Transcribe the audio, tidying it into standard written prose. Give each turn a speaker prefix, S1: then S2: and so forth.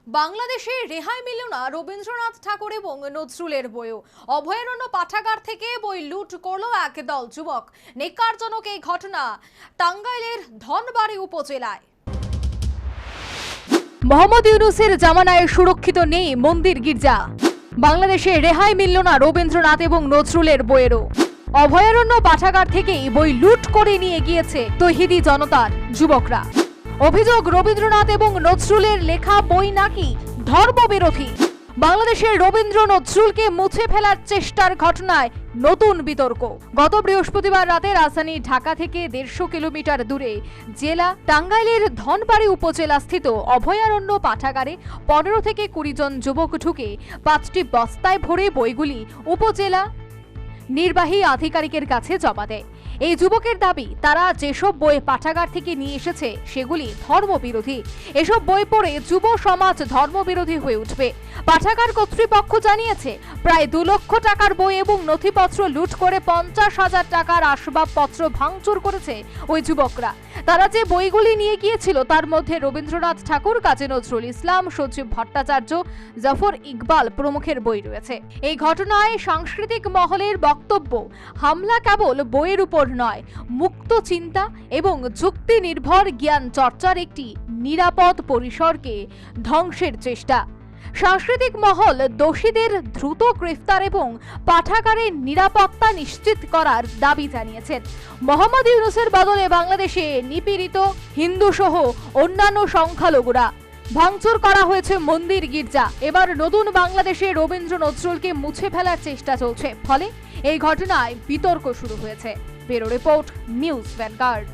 S1: বাংলাদেশে রেহাই মিলল না রবীন্দ্রনাথ ঠাকুর এবং নজরুলের বইও। অভয়ারণ্য পাঠাগার থেকে বই লুট করল এক দল যুবক। নেকারজনক এই ঘটনা টাঙ্গাইলের ধনবাড়ী উপজেলায়। মোহাম্মদ ইউনূসের জামানায় সুরক্ষিত নেই মন্দির গির্জা। বাংলাদেশে রেহাই মিলল না রবীন্দ্রনাথ এবং নজরুলের বইয়েরও। অভয়ারণ্য পাঠাগার থেকেই বই লুট করে নিয়ে গিয়েছে তৌহিদি জনতার যুবকরা। অভিযোগ, রবীন্দ্রনাথ এবং নজরুলের লেখা বই নাকি ধর্মবিরোধী। বাংলাদেশের রবীন্দ্র নজরুলকে মুছে ফেলার চেষ্টার ঘটনায় নতুন বিতর্ক। গত বৃহস্পতিবার রাতে রাজধানী ঢাকা থেকে 150 কিলোমিটার দূরে জেলা টাঙ্গাইলের ধনবাড়ী উপজেলাস্থিত অভয়ারণ্য পাঠাগারে 15 থেকে 20 জন যুবক ঢুকে 5টি বস্তায় ভরে বইগুলি উপজেলা নির্বাহী আধিকারিকের কাছে জমা দেয়। এই যুবকের দাবি, তারা যেসব বই পাঠাগার থেকে নিয়ে এসেছে সেগুলি ধর্মবিরোধী। এসব বই পড়ে যুব সমাজ ধর্মবিরোধী হয়ে উঠবে। পাঠাগার কর্তৃপক্ষ জানিয়েছে, প্রায় 2 লক্ষ টাকার বই এবং নথিপত্র লুট করে 50,000 টাকার আসবাবপত্র ভাঙচুর করেছে ওই যুবকরা। তারা যে বইগুলি নিয়ে গিয়েছিল তার মধ্যে রবীন্দ্রনাথ ঠাকুর, কাজী নজরুল ইসলাম, সজীব ভট্টাচার্য, জাফর ইকবাল প্রমুখের বই রয়েছে। এই ঘটনায় সাংস্কৃতিক মহলের বক্তব্য, হামলা কেবল বইয়ের উপর নয়, মুক্ত চিন্তা এবং যুক্তি নির্ভর জ্ঞান চর্চার একটি নিরাপদ পরিসরকে ধ্বংসের চেষ্টা। সাংস্কৃতিক মহল দোষীদের দ্রুত গ্রেফতার এবং পাঠাগারের নিরাপত্তা নিশ্চিত করার দাবি জানিয়েছেন। মোহাম্মদ ইউনূসের বদলে বাংলাদেশে নিপীড়িত হিন্দু সহ অন্যান্য সংখ্যালঘুরা। ভাঙচুর করা হয়েছে মন্দির গির্জা। এবার নতুন বাংলাদেশে রবীন্দ্র নজরুলকে মুছে ফেলার চেষ্টা চলছে। ফলে এই ঘটনায় বিতর্ক শুরু হয়েছে। Bureau report, news vanguard.